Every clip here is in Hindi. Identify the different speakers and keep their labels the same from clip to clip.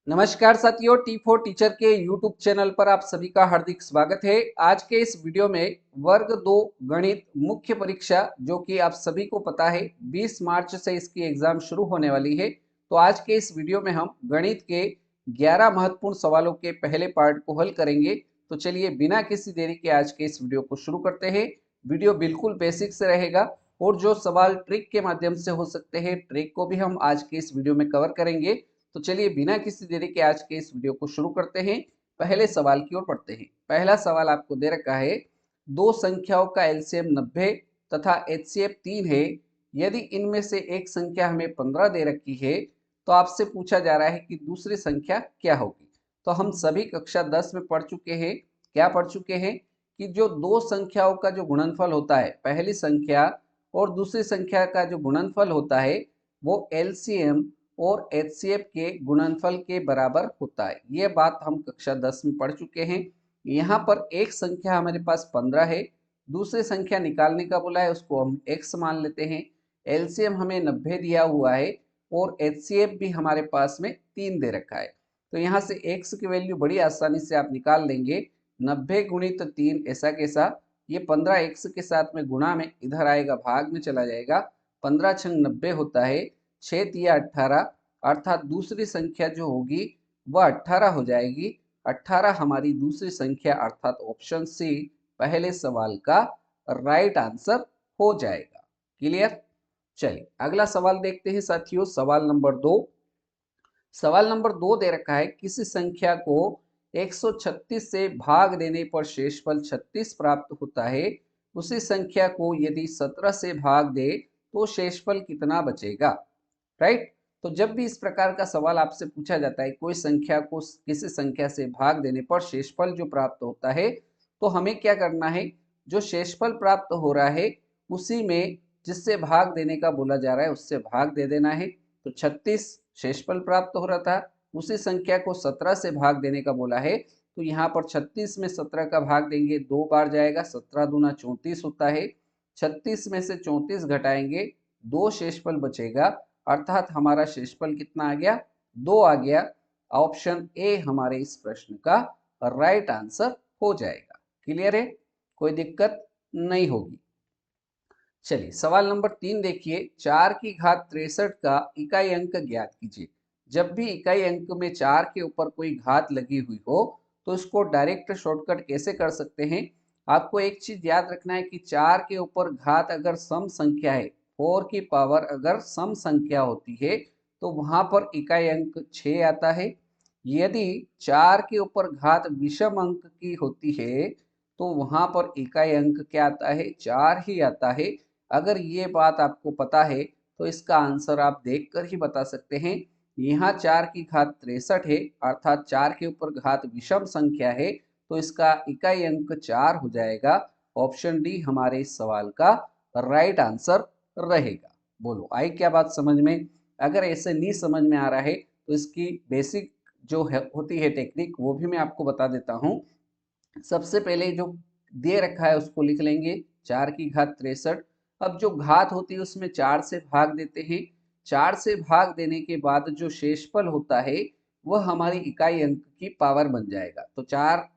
Speaker 1: नमस्कार साथियों, T4 टीचर के YouTube चैनल पर आप सभी का हार्दिक स्वागत है। आज के इस वीडियो में वर्ग 2 गणित मुख्य परीक्षा, जो कि आप सभी को पता है 20 मार्च से इसकी एग्जाम शुरू होने वाली है। तो आज के इस वीडियो में हम गणित के 11 महत्वपूर्ण सवालों के पहले पार्ट को हल करेंगे। तो चलिए बिना किसी देरी के आज के इस वीडियो को शुरू करते हैं। वीडियो बिल्कुल बेसिक से रहेगा और जो सवाल ट्रिक के माध्यम से हो सकते हैं, ट्रिक को भी हम आज के इस वीडियो में कवर करेंगे। तो चलिए बिना किसी देरी के आज के इस वीडियो को शुरू करते हैं। पहले सवाल की ओर पढ़ते हैं। पहला सवाल आपको दे रखा है, दो संख्याओं का एलसीएम 90 तथा एचसीएफ 3 है। यदि इनमें से एक संख्या हमें 15 दे रखी है तो आपसे पूछा जा रहा है कि दूसरी संख्या क्या होगी। तो हम सभी कक्षा 10 में पढ़ चुके हैं। क्या पढ़ चुके हैं कि जो दो संख्याओं का जो गुणनफल होता है, पहली संख्या और दूसरी संख्या का जो गुणनफल होता है वो एलसीएम और एचसीएफ के गुणनफल के बराबर होता है। ये बात हम कक्षा 10 में पढ़ चुके हैं। यहाँ पर एक संख्या हमारे पास 15 है, दूसरी संख्या निकालने का बोला है, उसको हम x मान लेते हैं। एलसीएम हमें 90 दिया हुआ है और एचसीएफ भी हमारे पास में 3 दे रखा है। तो यहाँ से x की वैल्यू बड़ी आसानी से आप निकाल लेंगे। 90 गुणित 3 ऐसा कैसा, ये 15 x के साथ में गुणा में इधर आएगा, भाग में चला जाएगा। 15 छंग 90 होता है, 6 तिया 18, अर्थात दूसरी संख्या जो होगी वह 18 हो जाएगी। 18 हमारी दूसरी संख्या अर्थात ऑप्शन सी पहले सवाल का राइट आंसर हो जाएगा। क्लियर। चलिए अगला सवाल देखते हैं साथियों। सवाल नंबर 2। सवाल नंबर 2 दे रखा है, किसी संख्या को 136 से भाग देने पर शेषफल 36 प्राप्त होता है। उसी संख्या को यदि 17 से भाग दे तो शेषफल कितना बचेगा। राइट। तो जब भी इस प्रकार का सवाल आपसे पूछा जाता है, कोई संख्या को किसी संख्या से भाग देने पर शेषफल जो प्राप्त होता है, तो हमें क्या करना है, जो शेषफल प्राप्त हो रहा है उसी में जिससे भाग देने का बोला जा रहा है उससे भाग दे देना है। तो 36 शेषफल प्राप्त हो रहा था, उसी संख्या को 17 से भाग देने का बोला है। तो यहाँ पर 36 में 17 का भाग देंगे, 2 बार जाएगा, 17 दूना 34 होता है। 36 में से 34 घटाएंगे, 2 शेषफल बचेगा, अर्थात हमारा शेषफल कितना आ गया, 2 आ गया। ऑप्शन ए हमारे इस प्रश्न का राइट आंसर हो जाएगा। क्लियर है, कोई दिक्कत नहीं होगी। चलिए सवाल नंबर 3 देखिए, 4 की घात 63 का इकाई अंक ज्ञात कीजिए। जब भी इकाई अंक में 4 के ऊपर कोई घात लगी हुई हो तो इसको डायरेक्ट शॉर्टकट कैसे कर सकते हैं। आपको एक चीज याद रखना है कि 4 के ऊपर घात अगर सम संख्या है, 4 की पावर अगर सम संख्या होती है तो वहां पर इकाई अंक 6 आता है। यदि 4 के ऊपर घात विषम अंक की होती है तो वहां पर इकाई अंक क्या आता है, 4 ही आता है। अगर ये बात आपको पता है तो इसका आंसर आप देखकर ही बता सकते हैं। यहाँ 4 की घात 63 है, अर्थात 4 के ऊपर घात विषम संख्या है, तो इसका इकाई अंक 4 हो जाएगा। ऑप्शन डी हमारे इस सवाल का राइट आंसर रहेगा। बोलो आई क्या बात समझ में। अगर ऐसे नहीं समझ में आ रहा है तो इसकी बेसिक जो है होती है टेक्निक, वो भी मैं आपको बता देता हूँ। सबसे पहले जो दे रखा है उसको लिख लेंगे, 4 की घात 63। अब जो घात होती है उसमें 4 से भाग देते हैं। 4 से भाग देने के बाद जो शेषफल होता है वह हमारी इकाई अंक की पावर बन जाएगा। तो 4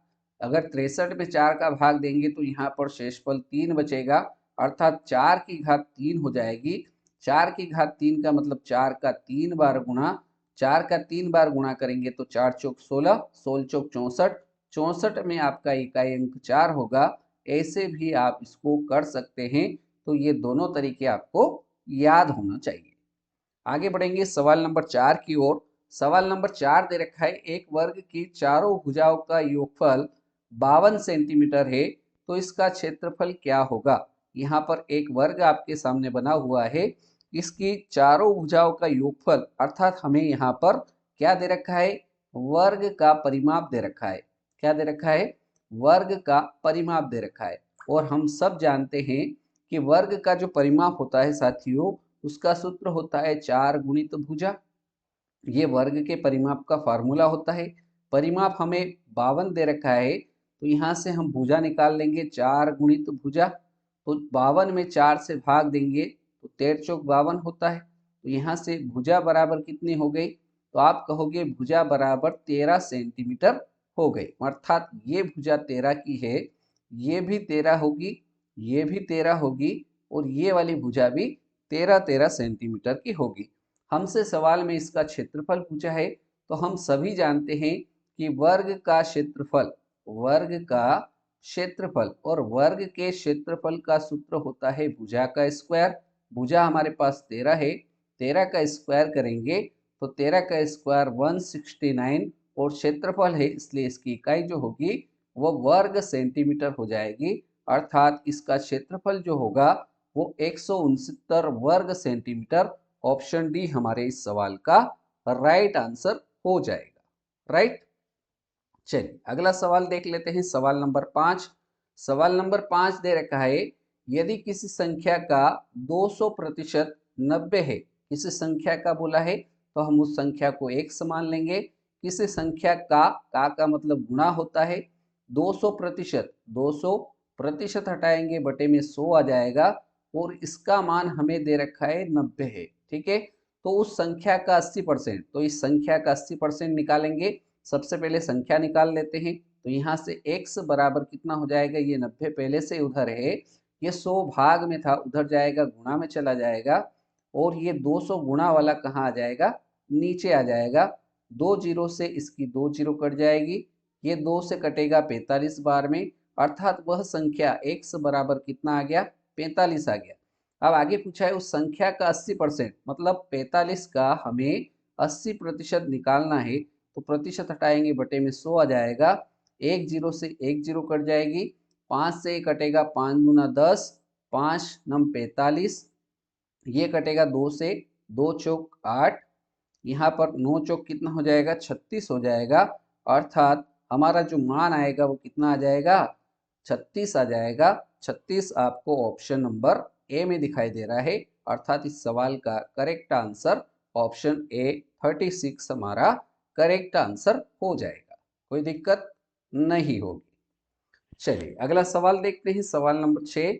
Speaker 1: अगर 63 में 4 का भाग देंगे तो यहाँ पर शेषफल 3 बचेगा, अर्थात 4 की घात 3 हो जाएगी। 4 की घात 3 का मतलब 4 का 3 बार गुणा, 4 का 3 बार गुणा करेंगे तो 4 चौक 16, 16 चौक 64, 64 में आपका इकाई अंक 4 होगा। ऐसे भी आप इसको कर सकते हैं। तो ये दोनों तरीके आपको याद होना चाहिए। आगे बढ़ेंगे सवाल नंबर 4 की ओर। सवाल नंबर 4 दे रखा है, एक वर्ग की चारों भुजाओं का योगफल 52 सेंटीमीटर है, तो इसका क्षेत्रफल क्या होगा। यहाँ पर एक वर्ग आपके सामने बना हुआ है, इसकी चारों भुजाओं का योगफल, अर्थात हमें यहाँ पर क्या दे रखा है, वर्ग का परिमाप दे रखा है। क्या दे रखा है, वर्ग का परिमाप दे रखा है। और हम सब जानते हैं कि वर्ग का जो परिमाप होता है साथियों, उसका सूत्र होता है 4 गुणित भुजा। ये वर्ग के परिमाप का फार्मूला होता है। परिमाप हमें 52 दे रखा है, तो यहाँ से हम भुजा निकाल लेंगे, 4 गुणित भुजा। तो 52 में 4 से भाग देंगे तो 13 चौक 52 होता है। तो यहाँ से भुजा बराबर कितनी हो गई, तो आप कहोगे भुजा बराबर 13 सेंटीमीटर हो गई। अर्थात ये भुजा 13 की है, ये भी 13 होगी, ये भी 13 होगी और ये वाली भुजा भी 13 सेंटीमीटर की होगी। हमसे सवाल में इसका क्षेत्रफल पूछा है, तो हम सभी जानते हैं कि वर्ग का क्षेत्रफल और वर्ग के क्षेत्रफल का सूत्र होता है भुजा का स्क्वायर। भुजा हमारे पास 13 है, 13 का स्क्वायर करेंगे तो 13 का स्क्वायर 169 और क्षेत्रफल है इसलिए इसकी इकाई जो होगी वो वर्ग सेंटीमीटर हो जाएगी। अर्थात इसका क्षेत्रफल जो होगा वो 169 वर्ग सेंटीमीटर। ऑप्शन डी हमारे इस सवाल का राइट आंसर हो जाएगा। राइट, चलिए अगला सवाल देख लेते हैं। सवाल नंबर 5। सवाल नंबर 5 दे रखा है, यदि किसी संख्या का 200% 90 है, किसी संख्या का बोला है तो हम उस संख्या को एक समान लेंगे। किसी संख्या का मतलब गुणा होता है। 200%, 200% हटाएंगे बटे में 100 आ जाएगा और इसका मान हमें दे रखा है 90 है। ठीक है, तो उस संख्या का 80%, तो इस संख्या का 80% निकालेंगे। सबसे पहले संख्या निकाल लेते हैं, तो यहाँ से x बराबर कितना हो जाएगा, ये 90 पहले से उधर है, ये 100 भाग में था उधर जाएगा, गुणा में चला जाएगा और ये 200 गुणा वाला कहाँ आ जाएगा, नीचे आ जाएगा। 2 जीरो से इसकी 2 जीरो कट जाएगी, ये 2 से कटेगा 45 बार में, अर्थात वह संख्या x बराबर कितना आ गया, 45 आ गया। अब आगे पूछा है उस संख्या का 80%, मतलब 45 का हमें 80% निकालना है, तो प्रतिशत हटाएंगे बटे में 100 आ जाएगा। एक जीरो से एक जीरो कट जाएगी, 5 से कटेगा 5 दूना 10, 5 नम 45, ये कटेगा 2 से, 2 चौक 8, यहाँ पर 9 चौक कितना हो जाएगा, 36 हो जाएगा। अर्थात हमारा जो मान आएगा वो कितना आ जाएगा, 36 आ जाएगा। 36 आपको ऑप्शन नंबर ए में दिखाई दे रहा है। अर्थात इस सवाल का करेक्ट आंसर ऑप्शन ए 36 हमारा करेक्ट आंसर हो जाएगा, कोई दिक्कत नहीं होगी। चलिए अगला सवाल देखते हैं। सवाल नंबर 6,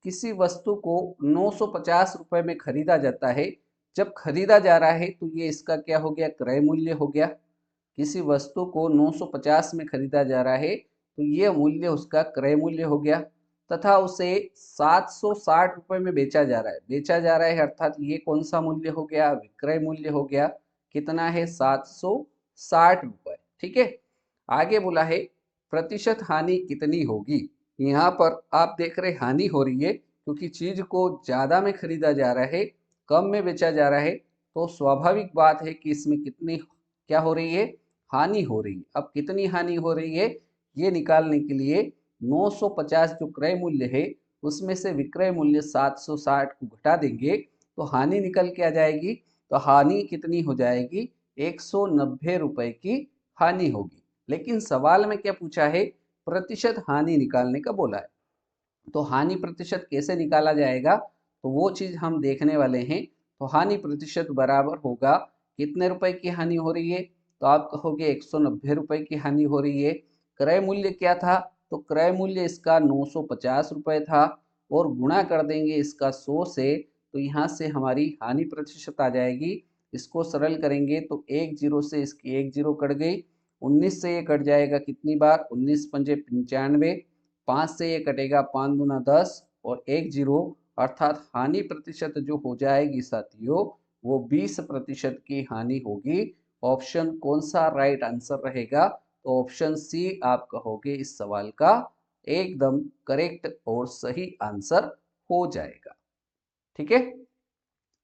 Speaker 1: किसी वस्तु को 950 रुपए में खरीदा जाता है, जब खरीदा जा रहा है तो ये इसका क्या हो गया, क्रय मूल्य हो गया। किसी वस्तु को 950 में खरीदा जा रहा है तो ये मूल्य उसका क्रय मूल्य हो गया, तथा उसे 760 रुपए में बेचा जा रहा है अर्थात ये कौन सा मूल्य हो गया, विक्रय मूल्य हो गया। कितना है, 760 रुपए। ठीक है, आगे बोला है प्रतिशत हानि कितनी होगी। यहाँ पर आप देख रहे हानि हो रही है क्योंकि चीज को ज्यादा में खरीदा जा रहा है, कम में बेचा जा रहा है, तो स्वाभाविक बात है कि इसमें कितनी क्या हो रही है, हानि हो रही है। अब कितनी हानि हो रही है ये निकालने के लिए 950 जो क्रय मूल्य है उसमें से विक्रय मूल्य 760 को घटा देंगे तो हानि निकल के आ जाएगी। तो हानि कितनी हो जाएगी, 190 रुपए की हानि होगी। लेकिन सवाल में क्या पूछा है, प्रतिशत हानि निकालने का बोला है। तो हानि प्रतिशत कैसे निकाला जाएगा, तो वो चीज हम देखने वाले हैं। तो हानि प्रतिशत बराबर होगा, कितने रुपए की हानि हो रही है, तो आप कहोगे 190 रुपए की हानि हो रही है। क्रय मूल्य क्या था, तो क्रय मूल्य इसका 950 रुपए था और गुणा कर देंगे इसका 100 से, तो यहाँ से हमारी हानि प्रतिशत आ जाएगी। इसको सरल करेंगे तो एक जीरो से इसकी एक जीरो कट गई, 19 से ये कट जाएगा कितनी बार, 19 पंजे 95, 5 से ये कटेगा 5 दूना 10 और एक जीरो, अर्थात हानि प्रतिशत जो हो जाएगी साथियों वो 20% की हानि होगी। ऑप्शन कौन सा राइट आंसर रहेगा, तो ऑप्शन सी आप कहोगे इस सवाल का एकदम करेक्ट और सही आंसर हो जाएगा। ठीक है,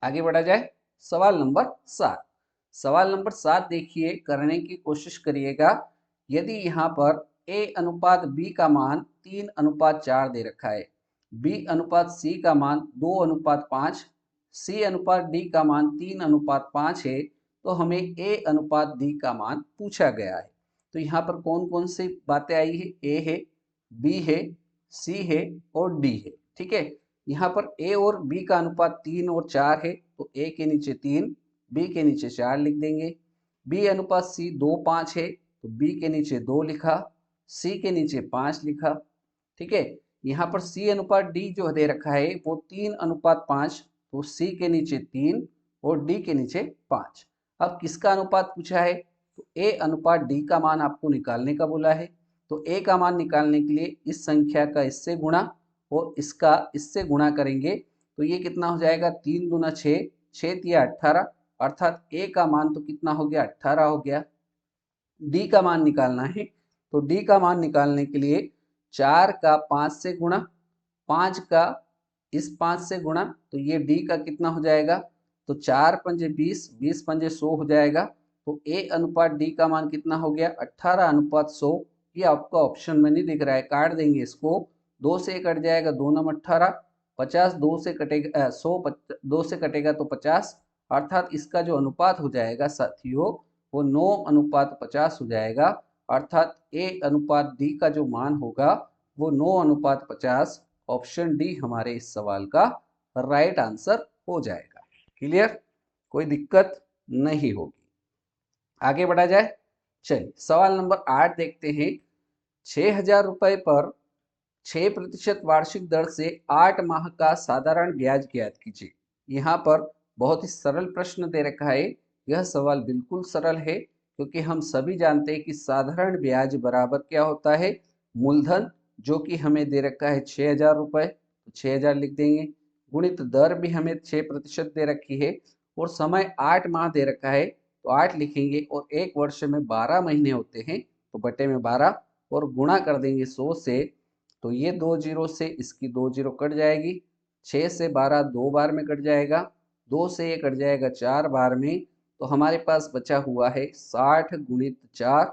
Speaker 1: आगे बढ़ा जाए। सवाल नंबर 7। सवाल नंबर 7 देखिए, करने की कोशिश करिएगा। यदि यहाँ पर a अनुपात b का मान 3:4 दे रखा है, b अनुपात c का मान 2:5, c अनुपात d का मान 3:5 है, तो हमें a अनुपात d का मान पूछा गया है। तो यहाँ पर कौन कौन सी बातें आई है, a है, b है, c है और d है। ठीक है, यहाँ पर a और b का अनुपात 3 और 4 है, तो a के नीचे 3, b के नीचे 4 लिख देंगे। b अनुपात c 2:5 है, तो b के नीचे 2 लिखा, c के नीचे 5 लिखा। ठीक है, यहाँ पर c अनुपात d जो दे रखा है वो 3:5, तो c के नीचे 3 और d के नीचे 5। अब किसका अनुपात पूछा है, तो ए अनुपात डी का मान आपको निकालने का बोला है। तो ए का मान निकालने के लिए इस संख्या का इससे गुणा और इसका इससे गुणा करेंगे तो ये कितना हो जाएगा, 3 दूना 6, 6 तिया 18, अर्थात ए का मान तो कितना हो गया, 18 हो गया। डी का मान निकालना है, तो डी का मान निकालने के लिए 4 का 5 से गुणा, 5 का इस 5 से गुणा, तो ये डी का कितना हो जाएगा, तो 4 पंजे 20, 20 पंजे 100 हो जाएगा। तो ए अनुपात डी का मान कितना हो गया, 18 अनुपात 100। ये आपका ऑप्शन में नहीं दिख रहा है, काट देंगे इसको, 2 से कट जाएगा, 2 नम 18, 50 2 से कटेगा, 100 2 से कटेगा तो 50, अर्थात इसका जो अनुपात हो जाएगा साथियों वो 9 अनुपात 50 हो जाएगा। अर्थात ए अनुपात डी का जो मान होगा वो 9 अनुपात 50, ऑप्शन डी हमारे इस सवाल का राइट आंसर हो जाएगा। क्लियर, कोई दिक्कत नहीं होगी। आगे बढ़ा जाए, चलिए सवाल नंबर 8 देखते हैं। 6,000 रुपए पर 6% वार्षिक दर से 8 माह का साधारण ब्याज ज्ञात कीजिए। यहाँ पर बहुत ही सरल प्रश्न दे रखा है। यह सवाल बिल्कुल सरल है क्योंकि हम सभी जानते हैं कि साधारण ब्याज बराबर क्या होता है, मूलधन जो कि हमें दे रखा है 6,000 रुपए, तो 6,000 लिख देंगे, गुणित दर भी हमें 6% दे रखी है और समय 8 माह दे रखा है तो 8 लिखेंगे और एक वर्ष में 12 महीने होते हैं तो बटे में 12 और गुणा कर देंगे 100 से, तो ये 2 जीरो से इसकी 2 जीरो कट जाएगी, 6 से 12 2 बार में कट जाएगा, 2 से ये कट जाएगा 4 बार में, तो हमारे पास बचा हुआ है 60 गुणित 4,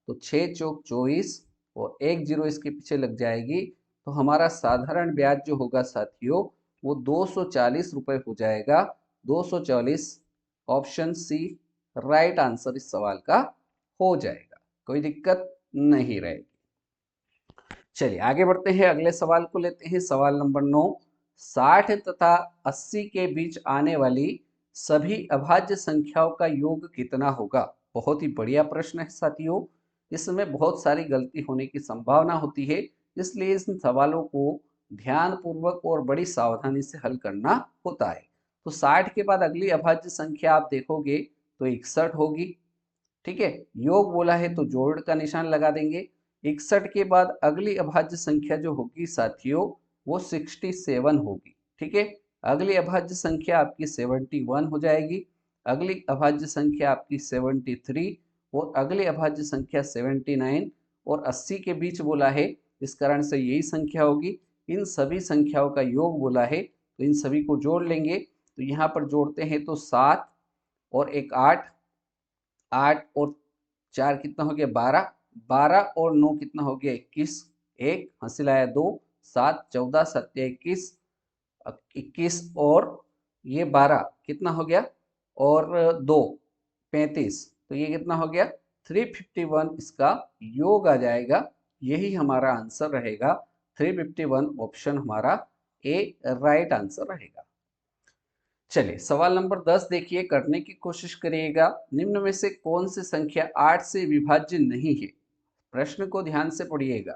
Speaker 1: तो 6 चौक 24 और 1 जीरो इसके पीछे लग जाएगी, तो हमारा साधारण ब्याज जो होगा साथियों वो 240 रुपए हो जाएगा। 240 ऑप्शन सी राइट आंसर इस सवाल का हो जाएगा, कोई दिक्कत नहीं रहेगी। चलिए आगे बढ़ते हैं, अगले सवाल को लेते हैं। सवाल नंबर 9, 60 तथा 80 के बीच आने वाली सभी अभाज्य संख्याओं का योग कितना होगा। बहुत ही बढ़िया प्रश्न है साथियों, इसमें बहुत सारी गलती होने की संभावना होती है, इसलिए इन सवालों को ध्यान पूर्वक और बड़ी सावधानी से हल करना होता है। तो 60 के बाद अगली अभाज्य संख्या आप देखोगे तो 61 होगी, ठीक है, योग बोला है तो जोड़ का निशान लगा देंगे। 61 के बाद अगली अभाज्य संख्या जो होगी साथियों वो 67 होगी, ठीक है। अगली अभाज्य संख्या आपकी 71 हो जाएगी, अगली अभाज्य संख्या आपकी 73 और अगली अभाज्य संख्या 79 और 80 के बीच बोला है, इस कारण से यही संख्या होगी। इन सभी संख्याओं का योग बोला है तो इन सभी को जोड़ लेंगे, तो यहाँ पर जोड़ते हैं तो 7 और एक 8, 8 और 4 कितना हो गया 12, 12 और 9 कितना हो गया 21, एक हंसी लाया 2, 7 14 7 21, 21 और ये 12 कितना हो गया और 2 35, तो ये कितना हो गया 351, इसका योग आ जाएगा, यही हमारा आंसर रहेगा 351, ऑप्शन हमारा ए राइट आंसर रहेगा। चलिए सवाल नंबर 10 देखिए, करने की कोशिश करिएगा। निम्न में से कौन सी संख्या 8 से विभाज्य नहीं है। प्रश्न को ध्यान से पढ़िएगा,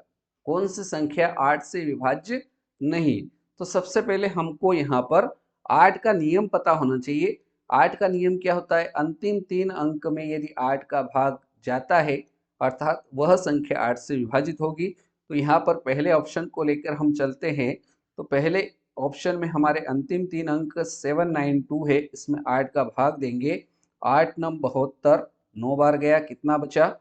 Speaker 1: कौन सी संख्या 8 से विभाज्य नहीं। तो सबसे पहले हमको यहाँ पर 8 का नियम पता होना चाहिए। 8 का नियम क्या होता है, अंतिम 3 अंक में यदि 8 का भाग जाता है अर्थात वह संख्या 8 से विभाजित होगी। तो यहाँ पर पहले ऑप्शन को लेकर हम चलते हैं, तो पहले ऑप्शन में हमारे अंतिम 3 अंक 792 है, इसमें 8 का भाग देंगे, 8 नम 72, 9 बार गया, कितना बचा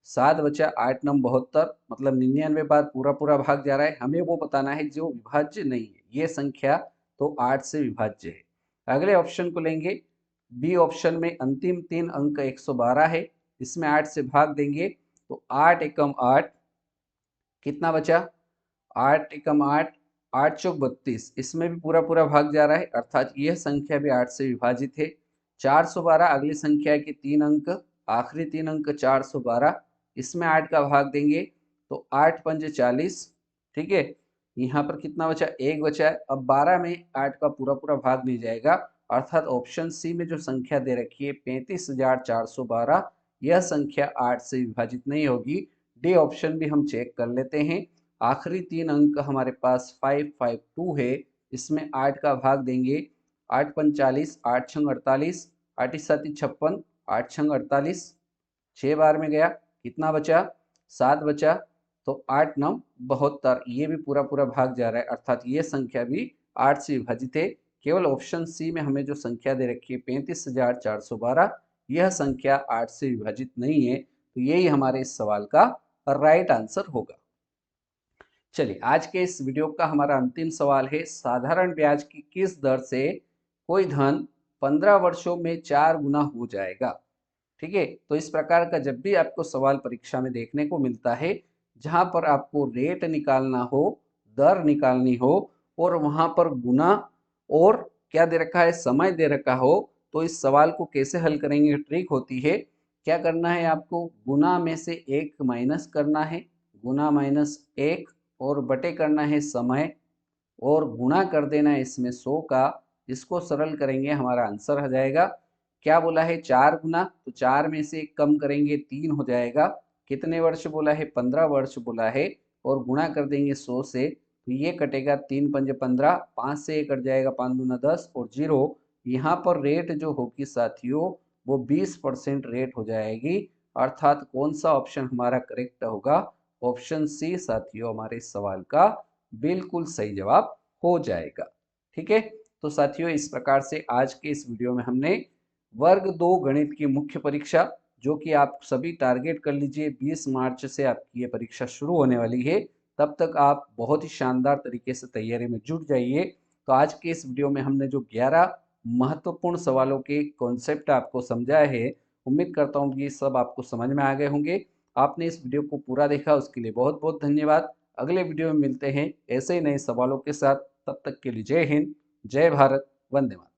Speaker 1: 7 बचा, 8 नम 72 मतलब 99 बार पूरा पूरा भाग जा रहा है। हमें वो बताना है जो विभाज्य नहीं है, ये संख्या तो 8 से विभाज्य है। अगले ऑप्शन को लेंगे, बी ऑप्शन में अंतिम 3 अंक 112 है, इसमें 8 से भाग देंगे तो 8 एकम 8 कितना बचा, 8 एकम 8, 8 चौक 32, इसमें भी पूरा पूरा भाग जा रहा है अर्थात यह संख्या भी 8 से विभाजित है। 412 अगली संख्या के 3 अंक, आखिरी 3 अंक 412, इसमें 8 का भाग देंगे तो 8 पंजे 40, ठीक है। यहाँ पर कितना बचा, 1 बचा है। अब 12 में 8 का पूरा पूरा भाग नहीं जाएगा अर्थात ऑप्शन सी में जो संख्या दे रखी है 35,412, यह संख्या 8 से विभाजित नहीं होगी। डी ऑप्शन भी हम चेक कर लेते हैं। आखिरी 3 अंक हमारे पास 552 है, इसमें 8 का भाग देंगे, 8 पंच 40, 8 छंग 48, 8 सात 56, 8 छंग 48, 6 बार में गया, कितना बचा, 7 बचा, तो 8 9 72, ये भी पूरा पूरा भाग जा रहा है, अर्थात ये संख्या भी 8 से विभाजित है। केवल ऑप्शन सी में हमें जो संख्या दे रखी है 35,412, यह संख्या 8 से विभाजित नहीं है, तो यही हमारे इस सवाल का राइट आंसर होगा। चलिए, आज के इस वीडियो का हमारा अंतिम सवाल है, साधारण ब्याज की किस दर से कोई धन 15 वर्षों में 4 गुना हो जाएगा। ठीक है, तो इस प्रकार का जब भी आपको सवाल परीक्षा में देखने को मिलता है, जहां पर आपको रेट निकालना हो, दर निकालनी हो, और वहां पर गुना और क्या दे रखा है, समय दे रखा हो, तो इस सवाल को कैसे हल करेंगे, ट्रिक होती है। क्या करना है आपको, गुना में से 1 माइनस करना है, गुना माइनस 1, और बटे करना है समय, और गुणा कर देना है इसमें 100 का। इसको सरल करेंगे, हमारा आंसर आ जाएगा। क्या बोला है, 4 गुना, तो 4 में से कम करेंगे 3 हो जाएगा। कितने वर्ष बोला है, 15 वर्ष बोला है, और गुणा कर देंगे 100 से, तो ये कटेगा 3 पंजे 15, 5 से ये कट जाएगा, 5 दूना 10, और जीरो। यहाँ पर रेट जो होगी साथियों, वो 20% रेट हो जाएगी, अर्थात कौन सा ऑप्शन हमारा करेक्ट होगा, ऑप्शन सी साथियों हमारे इस सवाल का बिल्कुल सही जवाब हो जाएगा। ठीक है, तो साथियों इस प्रकार से आज के इस वीडियो में हमने वर्ग 2 गणित की मुख्य परीक्षा, जो कि आप सभी टारगेट कर लीजिए, 20 मार्च से आपकी ये परीक्षा शुरू होने वाली है, तब तक आप बहुत ही शानदार तरीके से तैयारी में जुट जाइए। तो आज के इस वीडियो में हमने जो 11 महत्वपूर्ण सवालों के कॉन्सेप्ट आपको समझाए हैं, उम्मीद करता हूँ कि ये सब आपको समझ में आ गए होंगे। आपने इस वीडियो को पूरा देखा, उसके लिए बहुत बहुत धन्यवाद। अगले वीडियो में मिलते हैं ऐसे ही नए सवालों के साथ, तब तक के लिए जय हिंद, जय भारत, वंदे मातरम।